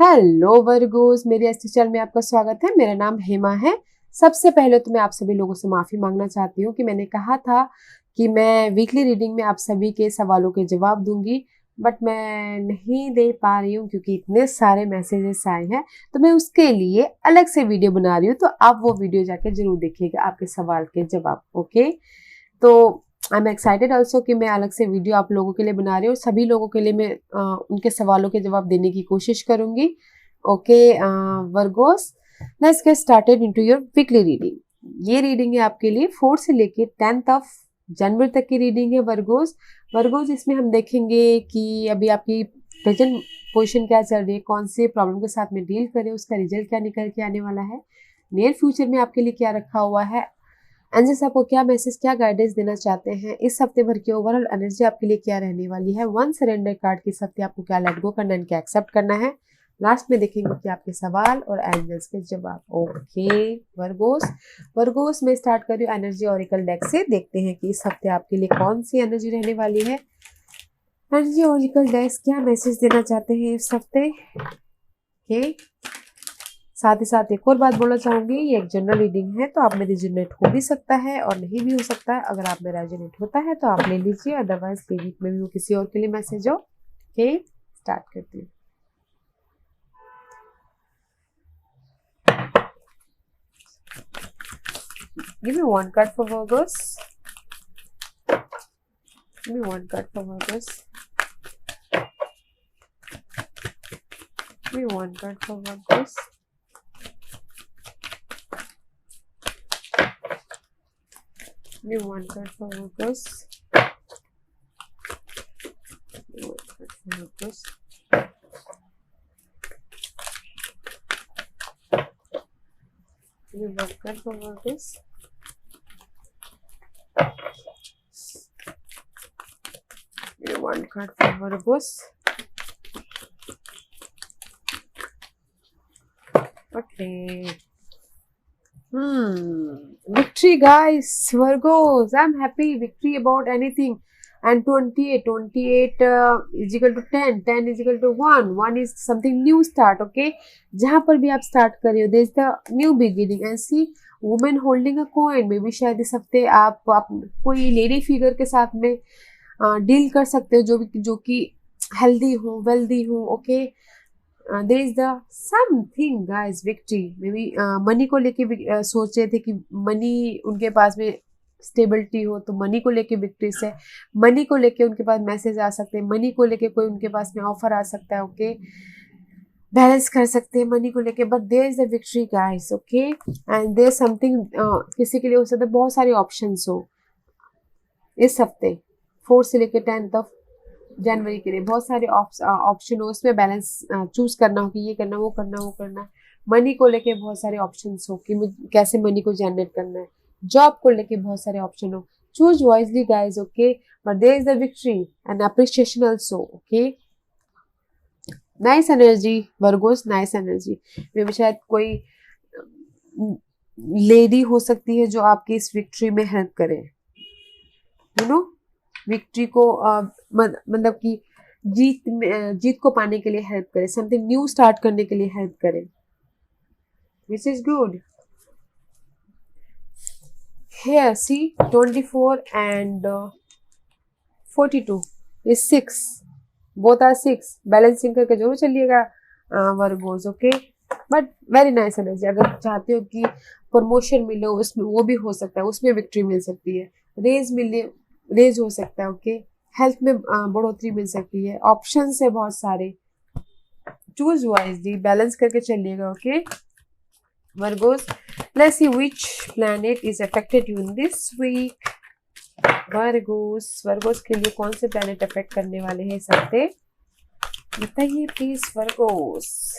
Hello Virgo's, मेरे इस channel में आपका स्वागत है। मेरा नाम हेमा है। सबसे पहले तो मैं आप सभी लोगों से माफ़ी मांगना चाहती हूँ कि मैंने कहा था कि मैं वीकली रीडिंग में आप सभी के सवालों के जवाब दूंगी, बट मैं नहीं दे पा रही हूँ क्योंकि इतने सारे मैसेजेस आए हैं। तो मैं उसके लिए अलग से वीडियो बना रही हूँ, तो आप वो वीडियो जाके जरूर देखिएगा, आपके सवाल के जवाब। ओके, तो आई एम एक्साइटेड ऑल्सो कि मैं अलग से वीडियो आप लोगों के लिए बना रही हूँ। सभी लोगों के लिए मैं उनके सवालों के जवाब देने की कोशिश करूंगी। Okay Virgos, let's get started into your weekly reading. ये रीडिंग है आपके लिए 4 से लेके 10th ऑफ जनवरी तक की रीडिंग है वर्गोस। वर्गोस, इसमें हम देखेंगे कि अभी आपकी प्रेजेंट पोजीशन क्या चल रही है, कौन से प्रॉब्लम के साथ में डील करें, उसका रिजल्ट क्या निकल के आने वाला है, नियर फ्यूचर में आपके लिए क्या रखा हुआ है, एंजल्स आपको क्या मैसेज, क्या गाइडेंस देना चाहते हैं, इस हफ्ते भर की ओवरऑल एनर्जी आपके लिए क्या रहने वाली है, वन सरेंडर कार्ड की इस हफ्ते आपको क्या लेट गो करना है, क्या एक्सेप्ट करना है। लास्ट में देखेंगे कि आपके सवाल और एंजल्स के जवाब। ओके वर्गोस, वर्गोस में स्टार्ट कर रही हूँ एनर्जी ऑरिकल डेक से। देखते हैं कि इस हफ्ते आपके लिए कौन सी एनर्जी रहने वाली है। एनर्जी ऑरिकल डेक क्या मैसेज देना चाहते हैं इस हफ्ते। ओके, साथ ही साथ एक और बात बोलना चाहूंगी, ये एक जनरल रीडिंग है, तो आप में रेजोनेट हो भी सकता है और नहीं भी हो सकता है। अगर आप में रेजोनेट होता है तो आप ले लीजिए, अदरवाइज के वीक में भी वो किसी और के लिए मैसेज हो। ओके, स्टार्ट करती हूँ। Give me one card for Virgos. Give me one card for Virgos. Give me one card for Virgos. Give me one card for Virgos. Give me one card for Virgos. Give me one card for Virgos. Give me one card for Virgos. Okay. Victory, guys. Virgos, I'm happy. Victory about anything. And 28 is equal to 10. 10 is equal to 1. 1 is something new start. Okay. जहाँ पर भी आप start कर रहे हो, there is the new beginning. And see, woman holding a coin. मे भी शायद इस हफ्ते आप कोई लेडी फिगर के साथ में डील कर सकते हो जो कि हेल्दी हो, वेल्दी हो। Okay, there is the something guys victory, maybe money को लेके सोच रहे थे कि मनी उनके पास में स्टेबिलिटी हो, तो मनी को लेके विक्ट्री से, मनी को लेके उनके पास मैसेज आ सकते हैं, मनी को लेके कोई उनके पास में ऑफर आ सकता है। ओके, बैलेंस कर सकते हैं मनी को लेके, but there is the victory guys. Okay, and there something किसी के लिए हो सकता है बहुत सारे ऑप्शंस हो इस हफ्ते 4 से लेके 10th ऑफ जनवरी के लिए, बहुत सारे ऑप्शन हो, उसमें बैलेंस चूज करना हो कि ये करना, वो करना, वो करना। मनी को लेके बहुत सारे ऑप्शन हो कि कैसे मनी को जनरेट करना है, जॉब को लेके बहुत सारे ऑप्शन हो। Choose wisely guys. Okay, but there is the victory and appreciation also. Okay, nice energy Virgos, nice energy. मे भी शायद कोई लेडी हो सकती है जो आपकी इस विक्ट्री में हेल्प करे, यू नो, विक्ट्री को मतलब कि जीत को पाने के लिए हेल्प करे, समथिंग न्यू स्टार्ट करने के लिए हेल्प करे, which is good. Here see 24 and 42 is 6, both are 6, balancing करके जरूर चलिएगा Virgos. Okay, but very nice energy. अगर चाहते हो कि प्रमोशन मिले, उसमें वो भी हो सकता है, उसमें विक्ट्री मिल सकती है, रेज हो सकता है। ओके, हेल्थ में बढ़ोतरी मिल सकती है, ऑप्शन है बहुत सारे। चूज वाइजली, बैलेंस करके चलिएगा। Okay Virgos, let's see which planet is affected you in this week. Virgos, Virgos के लिए कौन से प्लैनेट अफेक्ट करने वाले हैं इस हफ्ते, बताइए please Virgo's.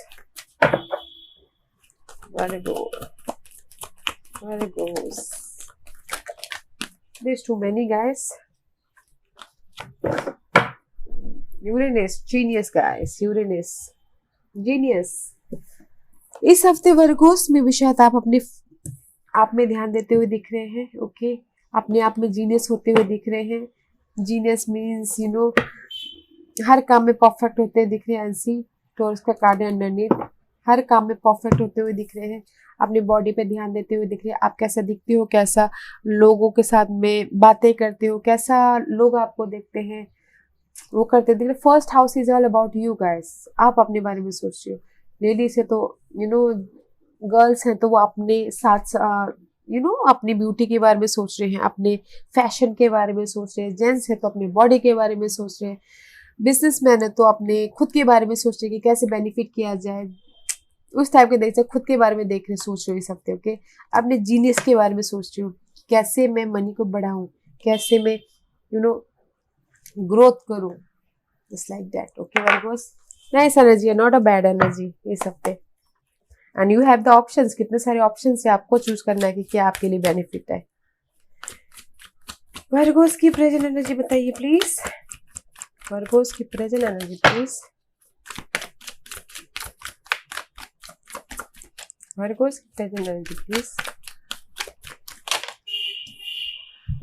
Virgos. There's too many guys. Uranus, genius guys, Uranus, genius. इस हफ्ते वर्गोस में भी शायद आप में ध्यान देते हुए दिख रहे हैं। ओके, अपने आप में जीनियस होते हुए दिख रहे हैं। जीनियस मीन्स हर काम में परफेक्ट होते दिख रहे हैं। टॉरस का कार्ड है अंडरनीथ। हर काम में परफेक्ट होते हुए दिख रहे हैं, अपनी बॉडी पे ध्यान देते हुए दिख रहे हैं। आप कैसा दिखते हो, कैसा लोगों के साथ में बातें करते हो, कैसा लोग आपको देखते हैं, वो करते दिख रहे। First house is all about you guys. आप अपने बारे में सोच रहे हो। लेडीज है तो गर्ल्स हैं तो वो अपने साथ अपनी ब्यूटी के बारे में सोच रहे हैं, अपने फैशन के बारे में सोच रहे हैं। जेंट्स है तो अपनी बॉडी के बारे में सोच रहे हैं। बिजनेसमैन है तो अपने खुद के बारे में सोच रहे हैं कि कैसे बेनिफिट किया जाए। उस टाइप के देख सकते, खुद के बारे में देख रहे सोच रहे हो सकते, ओके। अपने जीनियस के बारे में सोच रहे हो, कैसे मैं मनी को बढ़ाऊं, कैसे मैं ग्रोथ करूं, just like that, okay Virgo's. Nice energy है, नॉट अ बैड एनर्जी ये सब पे। And you have the options, कितने सारे ऑप्शंस है, आपको चूज करना है कि क्या आपके लिए बेनिफिट है। वर्गोस की प्रेजेंट एनर्जी बताइए प्लीज, वर्गोस की प्रेजेंट एनर्जी प्लीज, वर्गोस की present energy please.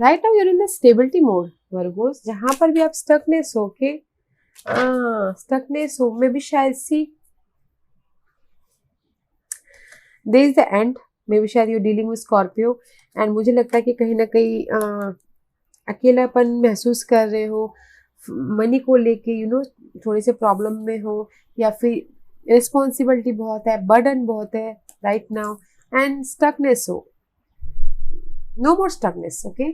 Right now you're in the stability mode Virgo's, जहां पर भी आप स्टकनेस हो के स्टकनेस हो में भी शायद see there is the end, maybe शायद you dealing with Scorpio. And मुझे लगता है कि कहीं ना कहीं अकेलापन महसूस कर रहे हो, मनी को लेके थोड़े से प्रॉब्लम में हो, या फिर रिस्पॉन्सिबिलिटी बहुत है, बर्डन बहुत है राइट नाउ, एंड स्टकनेस हो। No more stuckness, okay,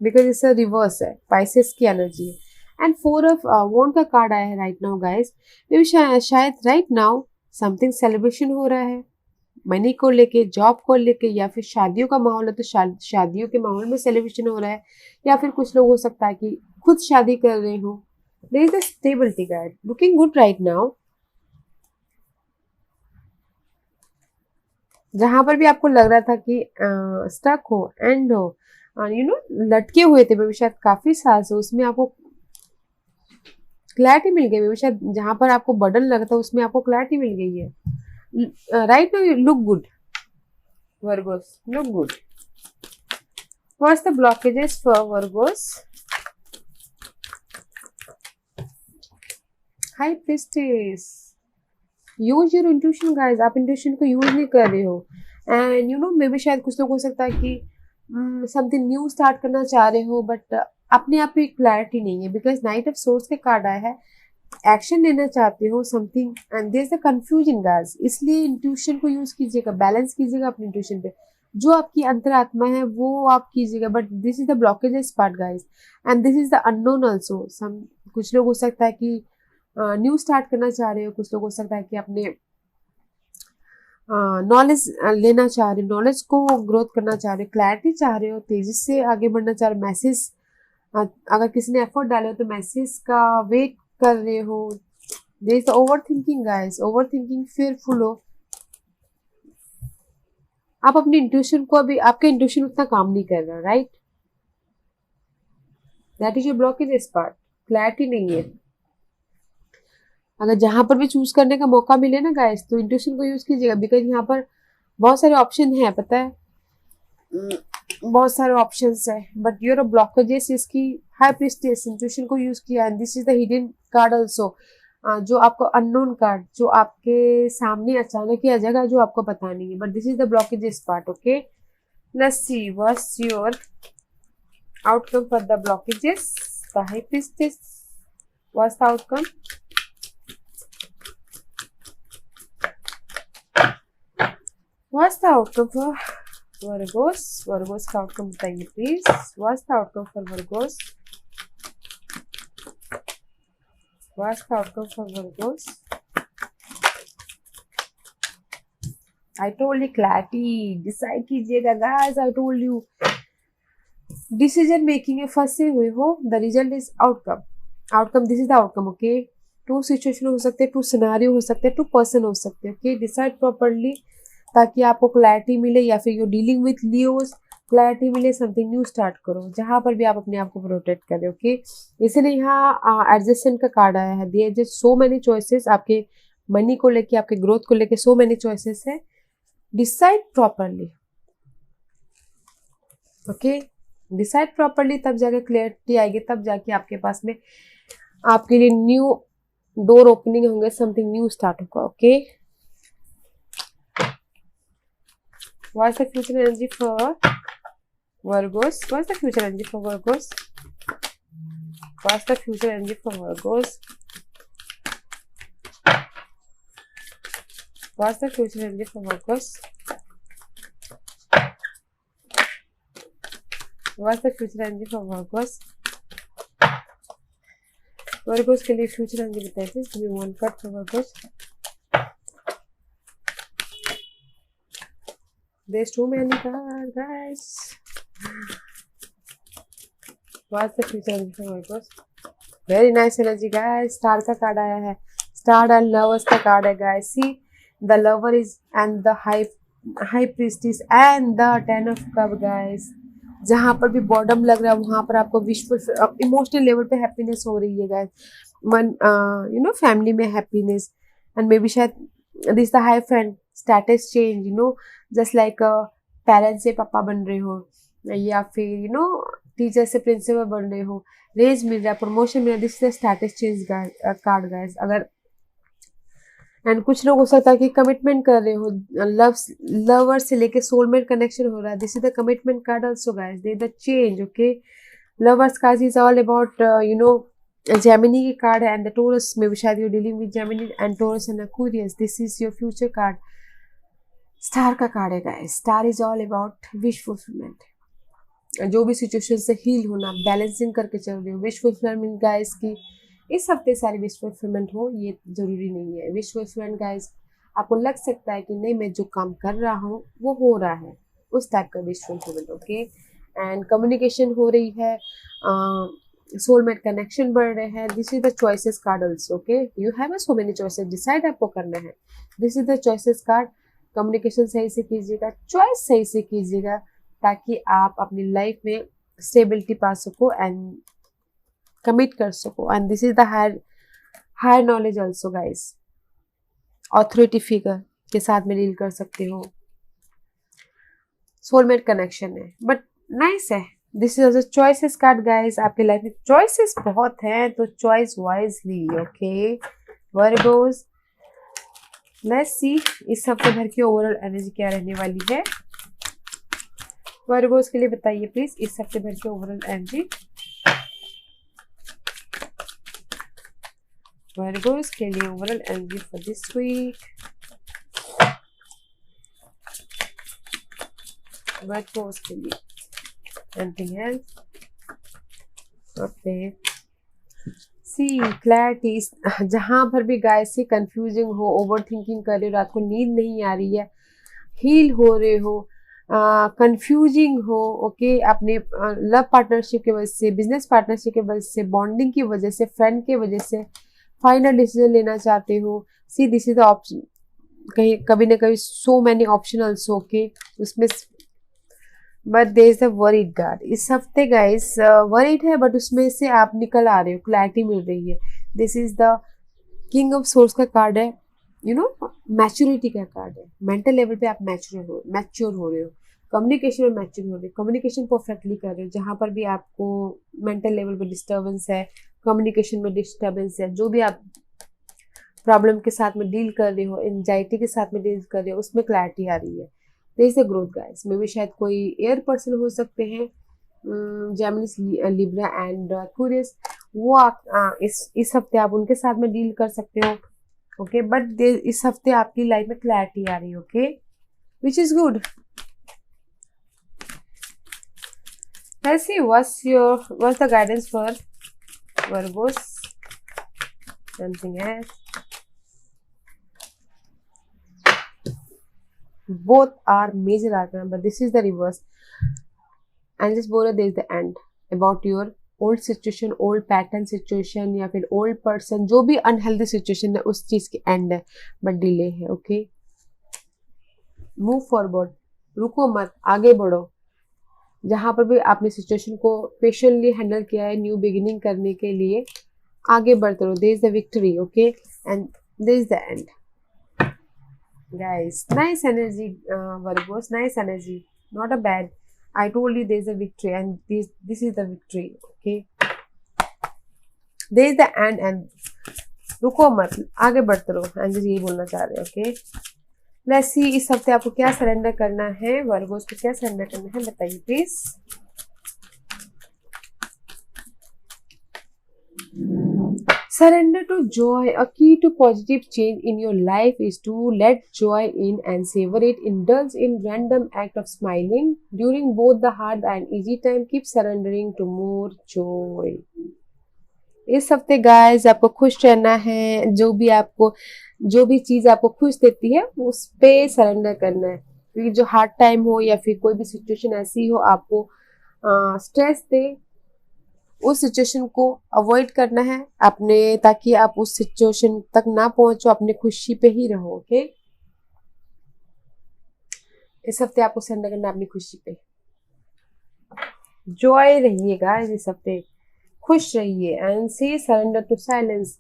because it's a reverse है, पाइसेस की एनर्जी है। एंड 4 ऑफ वॉन्ड का कार्ड आया है right now guys. Maybe शायद राइट नाउ समथिंग सेलिब्रेशन हो रहा है मनी को लेके, जॉब को लेके, या फिर शादियों का माहौल है तो शादियों के माहौल में सेलिब्रेशन हो रहा है, या फिर कुछ लोग हो सकता है कि खुद शादी कर रहे हो। There is a stability guide, looking good right now. जहां पर भी आपको लग रहा था कि स्टक हो, एंड हो, लटके हुए थे मे शायद काफी साल से, उसमें आपको क्लैरिटी मिल गई। मे शायद जहां पर आपको बर्डन लगा था उसमें आपको क्लैरिटी मिल गई है right now. Look good Virgos, look good. What's the blockages for Virgos? High Priestess. Use your intuition guys. आप intuition को use नहीं कर रहे हो, and मे बी शायद कुछ लोग हो सकता है कि समथिंग न्यू स्टार्ट करना चाह रहे हो, बट अपने आप में क्लैरिटी नहीं है, बिकॉज नाइट ऑफ सोर्स के कार्ड आया है। एक्शन लेना चाहते हो something, and there is a confusion guys, इसलिए इंट्यूशन को यूज कीजिएगा, बैलेंस कीजिएगा अपने इंट्यूशन पे। जो आपकी अंतरात्मा है वो आप कीजिएगा, but this is the blockages part guys, and this is the unknown also. Some कुछ लोग हो सकता है कि न्यू स्टार्ट करना चाह रहे हो, कुछ लोग हो सकता है कि अपने नॉलेज लेना चाह रहे हो, नॉलेज को ग्रोथ करना चाह रहे हो, क्लैरिटी चाह रहे हो, तेजी से आगे बढ़ना चाह रहे हो। मैसेज अगर किसी ने एफर्ट डाले हो तो मैसेज का वेट कर रहे हो। There is overthinking guys, overthinking, fearful हो आप अपनी इंट्यूशन को, अभी आपका इंट्यूशन उतना काम नहीं कर रहा right, that is your blockage इस पार्ट, क्लैरिटी नहीं है। अगर जहां पर भी चूज करने का मौका मिले ना गाइस तो इंट्यूशन को यूज कीजिएगा, बिकॉज यहाँ पर बहुत सारे ऑप्शन है, पता है बहुत सारे ऑप्शंस है, बट योर ब्लॉकेजेस इसकी हाई प्रीस्टेस इंट्यूशन को यूज किया, and this is the hidden card also, जो आपको अननोन कार्ड, जो आपके सामने अचानक ही आ जाएगा, जो आपको पता नहीं है, but this is the blockages part, okay. Let's see what's your outcome for the blockages, the high priestess, what's the outcome. What's the outcome for Virgos? Virgos का आउटकम बताइए please. What's the outcome for Virgos? What's the outcome for Virgos? I told you clarity, decide कीजिएगा guys, I told you. Decision making में फंसे हुए हो, the result is outcome. Outcome, this is the outcome, okay? 2 situation हो सकते हैं, 2 scenario हो सकते हैं, 2 पर्सन हो सकते हैं, okay? Decide properly ताकि आपको क्लैरिटी मिले, या फिर you dealing with Leos clarity मिले, समथिंग न्यू स्टार्ट करो जहां पर भी आप अपने आप को प्रोटेक्ट करें, ओके। इसीलिए यहाँ एडजस्टमेंट का कार्ड आया है, there just so many choices, आपके मनी को लेके, आपके ग्रोथ को लेके सो मेनी चॉइसेस है। Decide properly, okay, decide properly, तब जाके क्लैरिटी आएगी, तब जाके आपके पास में आपके लिए न्यू डोर ओपनिंग होंगे, समथिंग न्यू स्टार्ट होगा. Okay, what's the future energy for Virgo's? What's the future energy for Virgo's? What's the future energy for Virgo's? What's the future energy for Virgo's? What's the future energy for Virgo's? Virgos के लिए future energy बताइए please. Give me one card for Virgo's. There's too many cards, guys. What's the future energy for Virgos? Very nice energy, guys. Star का card आया है. Star and lovers का card है, guys. See, the lover is and the high priestess and the ten of cup, guys. जहाँ पर भी boredom लग रहा है वहाँ पर आपको विशफुल इमोशनल लेवल पे हैप्पीनेस हो रही है, गाइस. मन फैमिली में हैप्पीनेस एंड मे बी शायद this the high friend status change, just like parents से पापा बन रहे हो, या फिर टीचर से प्रिंसिपल बन रहे हो, रेज मिल रहा है, प्रमोशन मिल रहा है. This is status change card, guys. अगर एंड कुछ लोग हो सकता है कि कमिटमेंट कर रहे हो, लवर से लेके सोलमेट कनेक्शन हो रहा है. This is the commitment card also, guys. They the change. Okay, lovers card is all about Gemini की कार्ड है एंड द टोरस में भी शायद you dealing with Gemini and Taurus and Aquarius. This is your future card. Star का card है, guys. Star is all about wish fulfilment. जो भी situation से हील होना, बैलेंसिंग करके चल रहे हो. विश फुलफिलमेंट, गाइस, की इस हफ्ते सारी विश फुलफिलमेंट हो ये जरूरी नहीं है. विश फुलफिलमेंट, गाइस, आपको लग सकता है कि नहीं मैं जो काम कर रहा हूँ वो हो रहा है, उस टाइप का wish fulfilment. Okay, and communication हो रही है, सोलमेट कनेक्शन बढ़ रहे हैं. This is the choices card also. Okay, you have so many choices, decide आपको करना है. This is the choices card. Communication सही से कीजिएगा, चॉइस सही से कीजिएगा, ताकि आप अपनी लाइफ में स्टेबिलिटी पा सको एंड कमिट कर सको. And this is the higher knowledge also, guys. Authority figure के साथ में डील कर सकते हो. सोलमेट कनेक्शन है, बट नाइस है. This is also choices card, guys. आपके लाइफ में चॉइसेस बहुत हैं, तो choice wisely. Okay Virgos, let's see इस हफ्ते भर की ओवरऑल एनर्जी क्या रहने वाली है. वर्गोस के लिए बताइए प्लीज इस हफ्ते भर की ओवरऑल एनर्जी. वर्गोस के लिए overall energy for this week. Virgos के लिए anything else? Okay, see clarity. जहां पर भी गाइस से कंफ्यूजिंग हो, ओवर थिंकिंग कर रहे हो, रात को नींद नहीं आ रही है, हील हो रहे हो, कंफ्यूजिंग हो. ओके, अपने लव पार्टनरशिप की वजह से, बिजनेस पार्टनरशिप की वजह से, बॉन्डिंग की वजह से, फ्रेंड की वजह से फाइनल डिसीजन लेना चाहते हो. See this is the option. कहीं कभी ना कभी सो मैनी ऑप्शनल्स. ओके, उसमें but there is the worried card. इस हफ्ते गाइस वरीड है, बट उसमें से आप निकल आ रहे हो, क्लैरिटी मिल रही है. This is the king of source का कार्ड है. मैच्योरिटी का कार्ड है. मेंटल लेवल पे आप मैच्योर हो रहे हो. कम्युनिकेशन में मैच्योर हो रहे हो. कम्युनिकेशन परफेक्टली कर रहे हो. जहां पर भी आपको मेंटल लेवल पे डिस्टर्बेंस है, कम्युनिकेशन में डिस्टर्बेंस है, जो भी आप प्रॉब्लम के साथ में डील कर रहे हो, एंजाइटी के साथ में डील कर रहे हो, उसमें क्लैरिटी आ रही है. There is a growth, guys. मे भी शायद कोई एयर पर्सन हो सकते हैं, जेमिनी, लिब्रा एंड एक्वेरियस. वो इस हफ्ते आप उनके साथ में डील कर सकते हो. ओके, बट इस हफ्ते आपकी लाइफ में क्लैरिटी आ रही है. Okay, which is good. Let's see what's the guidance for Virgos. Something else. Both are major arcana, but this is the reverse. And just बोलो there is the end about your old situation, old pattern situation, या फिर old person, जो भी unhealthy situation है उस चीज की end है, but delay है. Okay, move forward. रुको मत, आगे बढ़ो. जहां पर भी आपने सिचुएशन को पेशेंटली हैंडल किया है, न्यू बिगिनिंग करने के लिए आगे बढ़ते रहो. There is the victory. Okay, and there is the end, guys. Nice energy Virgos, nice energy, not a bad. I told you there is a victory and this is the victory. Okay, there is the end रुको मत, आगे बढ़ते रहो। Angel यही बोलना चाह रहे हैं। ओके, लेट्स सी इस हफ्ते आपको क्या सरेंडर करना है, वर्गोस को क्या सरेंडर करना है, बताइए please. Surrender to joy. A key to positive change in your life is to let joy in and savor it. Indulge in random act of smiling during both the hard and easy time. Keep surrendering to more joy. इस हफ्ते guys आपको खुश रहना है। जो भी चीज आपको खुश देती है उस पे सरेंडर करना है। क्योंकि जो हार्ड टाइम हो या फिर कोई भी सिचुएशन ऐसी हो आपको स्ट्रेस दे, उस सिचुएशन को अवॉइड करना है अपने, ताकि आप उस सिचुएशन तक ना पहुंचो, अपनी खुशी पे ही रहो। ओके, इस हफ्ते आपको सरेंडर करना है अपनी खुशी पे। जॉय रहिएगा इस हफ्ते, खुश रहिए। And say surrender to silence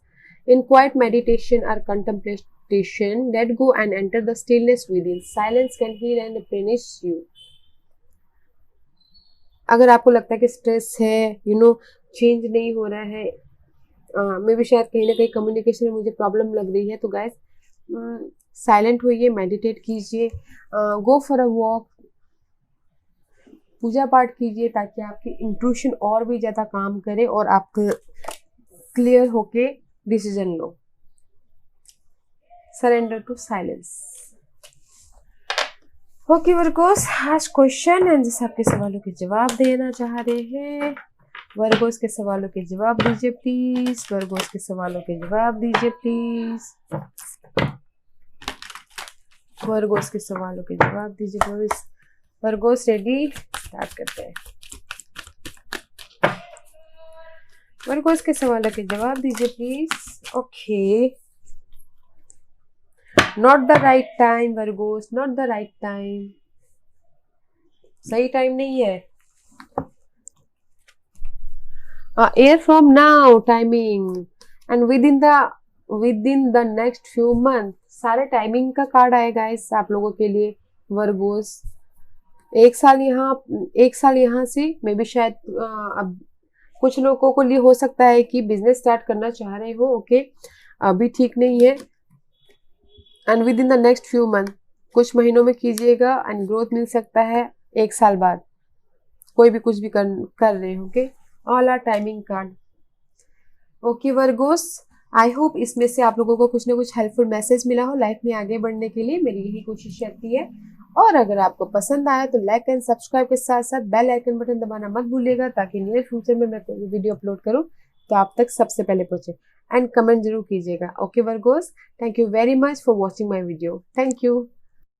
in quiet meditation और contemplation, let go and enter the stillness within. Silence can heal and replenish you. अगर आपको लगता है कि स्ट्रेस है, चेंज नहीं हो रहा है, मे भी शायद कहीं ना कहीं कम्युनिकेशन में मुझे प्रॉब्लम लग रही है, तो गाइस साइलेंट होइए, मेडिटेट कीजिए, गो फॉर अ वॉक, पूजा पाठ कीजिए, ताकि आपकी इंट्यूशन और भी ज़्यादा काम करे और आप क्लियर होके डिसीजन लो। Surrender to silence. Okay Virgos, आज क्वेश्चन एंड जिस आपके सवालों के जवाब देना चाह रहे हैं, वर्गोस के सवालों के जवाब दीजिए प्लीज। वर्गोस के सवालों के जवाब दीजिए प्लीज। वर्गोस के सवालों के जवाब दीजिए। वर्गोस रेडी, स्टार्ट करते हैं। वर्गोस के सवालों के जवाब दीजिए please. Okay, not the right time Virgo's, not the right time, सही टाइम नहीं है। Air from now timing and with in the next few month, सारे टाइमिंग का कार्ड आएगा इस आप लोगों के लिए वर्गोस। एक साल यहाँ से मे बी शायद अब कुछ लोगों को लिए हो सकता है कि बिजनेस स्टार्ट करना चाह रहे हो। ओके, अभी ठीक नहीं है। And with in the next few month, कुछ महीनों में कीजिएगा एंड ग्रोथ मिल सकता है एक साल बाद, कोई भी कुछ भी कर रहे हो। Okay, all are timing card. Okay Virgos, I hope इसमें से आप लोगों को कुछ ना कुछ हेल्पफुल मैसेज मिला हो लाइफ में आगे बढ़ने के लिए। मेरी यही कोशिश रहती है। और अगर आपको पसंद आया तो लाइक एंड सब्सक्राइब के साथ साथ बेल आइकन बटन दबाना मत भूलिएगा, ताकि नियर फ्यूचर में मैं कोई वीडियो अपलोड करूं तो आप तक सबसे पहले पहुंचे। एंड कमेंट जरूर कीजिएगा। Okay Virgo's, thank you very much for watching my video. Thank you.